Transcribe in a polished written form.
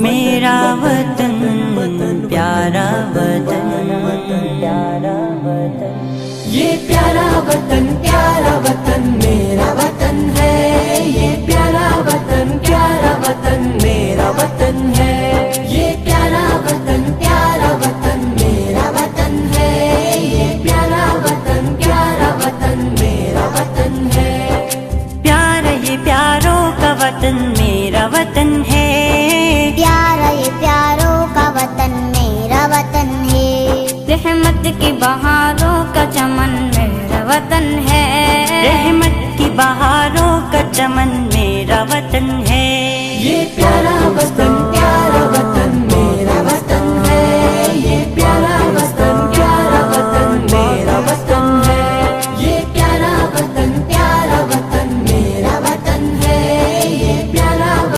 मेरा वतन प्यारा वतन, ये प्यारा वतन मेरा वतन है। ये प्यारा वतन मेरा वतन है। ये प्यारा वतन मेरा वतन है। ये प्यारा वतन मेरा वतन है। प्यारा ये प्यारों का वतन मेरा वतन है। प्यारा ये प्यारों का वतन मेरा वतन है। रहमत की बहारों का चमन मेरा वतन है। रहमत की बहारों का चमन मेरा वतन है। ये प्यारा वतन